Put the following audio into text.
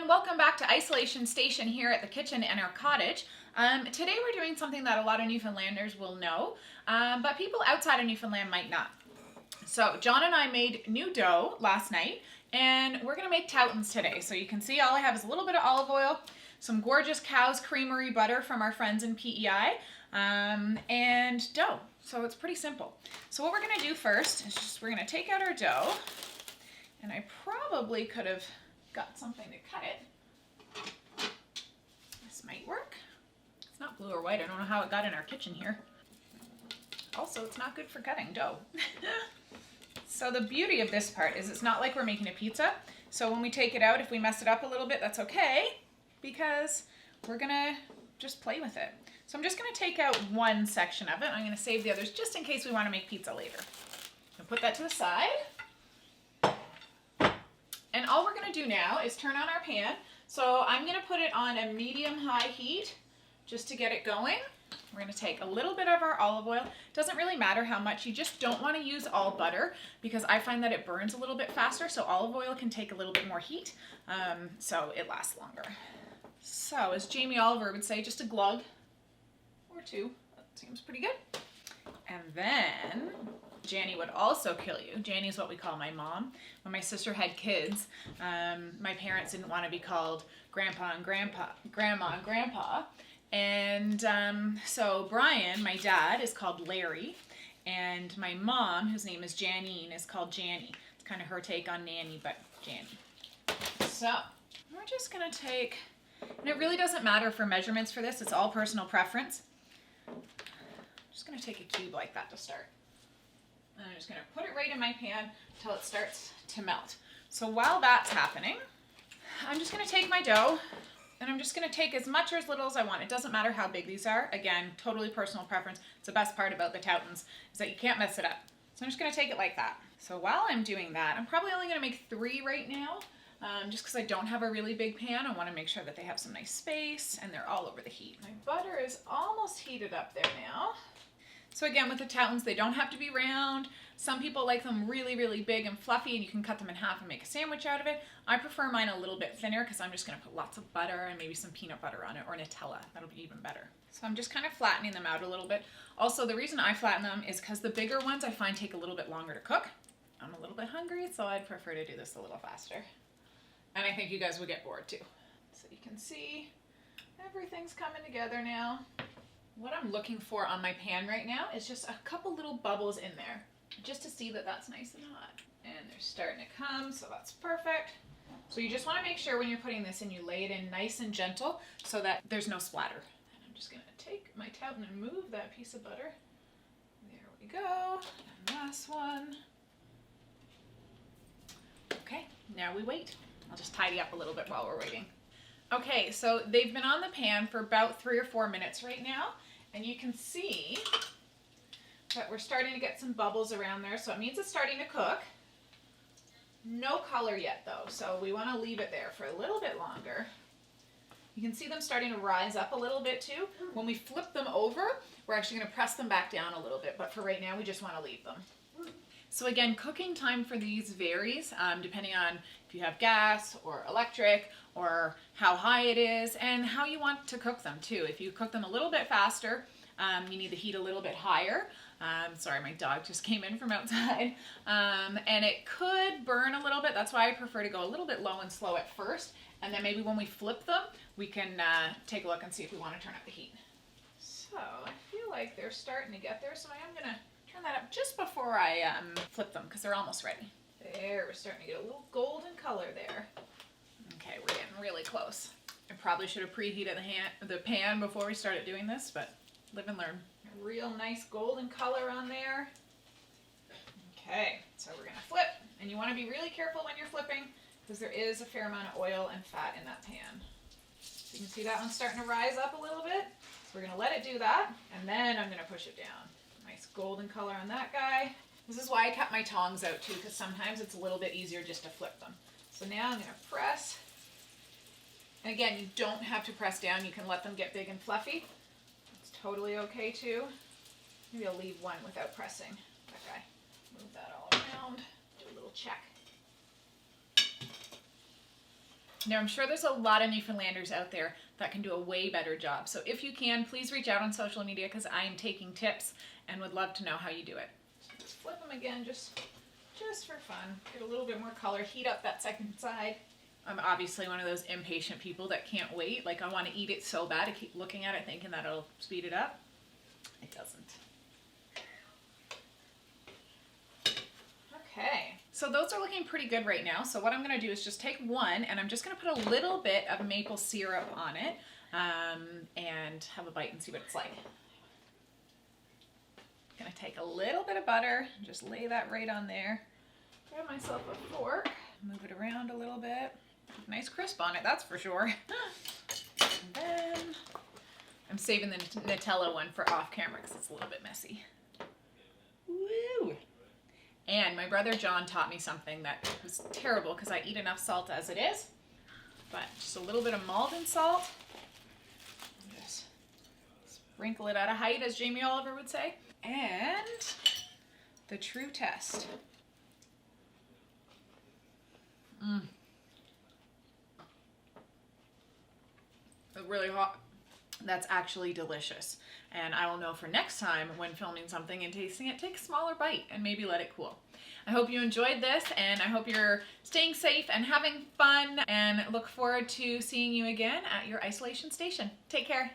everyone, welcome back to Isolation Station here at the kitchen in our cottage. Today we're doing something that a lot of Newfoundlanders will know, but people outside of Newfoundland might not. So John and I made new dough last night and we're going to make Toutons today. So you can see all I have is a little bit of olive oil, some gorgeous Cow's Creamery butter from our friends in PEI, and dough. So it's pretty simple. So what we're going to do first is just we're going to take out our dough, and I probably could have got something to cut it. This might work. It's not blue or white. I don't know how it got in our kitchen here. Also, it's not good for cutting dough. So the beauty of this part is it's not like we're making a pizza. So when we take it out, if we mess it up a little bit, that's okay, because we're gonna just play with it. So I'm just gonna take out one section of it. I'm gonna save the others just in case we wanna make pizza later. I'll put that to the side. And all we're gonna do now is turn on our pan. So I'm gonna put it on a medium-high heat just to get it going. We're gonna take a little bit of our olive oil. Doesn't really matter how much, you just don't wanna use all butter because I find that it burns a little bit faster, so olive oil can take a little bit more heat, so it lasts longer. So as Jamie Oliver would say, just a glug or two, that seems pretty good. And then Janny would also kill you. Janny's what we call my mom. When my sister had kids, my parents didn't want to be called grandpa and grandma and grandpa. And so Brian, my dad, is called Larry. And my mom, whose name is Janine, is called Janny. It's kind of her take on Nanny, but Janny. So we're just going to take, and it really doesn't matter for measurements for this. It's all personal preference. I'm just going to take a cube like that to start. And I'm just going to put it right in my pan until it starts to melt. So while that's happening, I'm just going to take my dough and I'm just going to take as much or as little as I want. It doesn't matter how big these are. Again, totally personal preference. It's the best part about the Toutons is that you can't mess it up. So I'm just going to take it like that. So while I'm doing that, I'm probably only going to make 3 right now, just because I don't have a really big pan. I want to make sure that they have some nice space and they're all over the heat. My butter is almost heated up there now. So again, with the Toutons, they don't have to be round. Some people like them really, really big and fluffy, and you can cut them in half and make a sandwich out of it. I prefer mine a little bit thinner because I'm just going to put lots of butter and maybe some peanut butter on it, or Nutella. That'll be even better. So I'm just kind of flattening them out a little bit. Also, the reason I flatten them is because the bigger ones I find take a little bit longer to cook. I'm a little bit hungry, so I'd prefer to do this a little faster. And I think you guys would get bored too. So you can see everything's coming together now. What I'm looking for on my pan right now is just a couple little bubbles in there, just to see that that's nice and hot. And they're starting to come, so that's perfect. So you just want to make sure when you're putting this in, you lay it in nice and gentle so that there's no splatter. And I'm just going to take my Touton and move that piece of butter. There we go. And last one. Okay, now we wait. I'll just tidy up a little bit while we're waiting. Okay, so they've been on the pan for about 3 or 4 minutes right now, and you can see that we're starting to get some bubbles around there, so it means it's starting to cook. No color yet though, so we want to leave it there for a little bit longer. You can see them starting to rise up a little bit too. When we flip them over, we're actually going to press them back down a little bit, but for right now we just want to leave them. So again, cooking time for these varies depending on if you have gas or electric or how high it is and how you want to cook them too. If you cook them a little bit faster, you need the heat a little bit higher. Sorry, my dog just came in from outside. And it could burn a little bit. That's why I prefer to go a little bit low and slow at first. And then maybe when we flip them, we can take a look and see if we want to turn up the heat. So I feel like they're starting to get there. So I am going to turn that up just before I flip them because they're almost ready. There, we're starting to get a little golden color there. Okay, we're getting really close. I probably should have preheated the pan before we started doing this, but live and learn. A real nice golden color on there. Okay, so we're gonna flip, and you wanna be really careful when you're flipping because there is a fair amount of oil and fat in that pan. So you can see that one's starting to rise up a little bit. So we're gonna let it do that, and then I'm gonna push it down. Nice golden color on that guy. This is why I kept my tongs out too, because sometimes it's a little bit easier just to flip them. So now I'm gonna press. And again, you don't have to press down. You can let them get big and fluffy. It's totally okay too. Maybe I'll leave one without pressing. That guy. Move that all around. Do a little check. Now, I'm sure there's a lot of Newfoundlanders out there that can do a way better job. So if you can, please reach out on social media because I am taking tips and would love to know how you do it. Just flip them again, just for fun. Get a little bit more color, heat up that second side. I'm obviously one of those impatient people that can't wait. Like, I want to eat it so bad. I keep looking at it thinking that it'll speed it up. It doesn't. Okay, so those are looking pretty good right now. So what I'm going to do is just take one and I'm just going to put a little bit of maple syrup on it and have a bite and see what it's like. I'm going to take a little bit of butter and just lay that right on there. Grab myself a fork, move it around a little bit. Nice crisp on it, that's for sure. And then I'm saving the Nutella one for off camera because it's a little bit messy. Woo! And my brother John taught me something that was terrible because I eat enough salt as it is. But just a little bit of Maldon salt. Just sprinkle it out of height, as Jamie Oliver would say. And the true test. Really hot. That's actually delicious. And I will know for next time when filming something and tasting it, take a smaller bite and maybe let it cool. I hope you enjoyed this and I hope you're staying safe and having fun and look forward to seeing you again at your isolation station. Take care.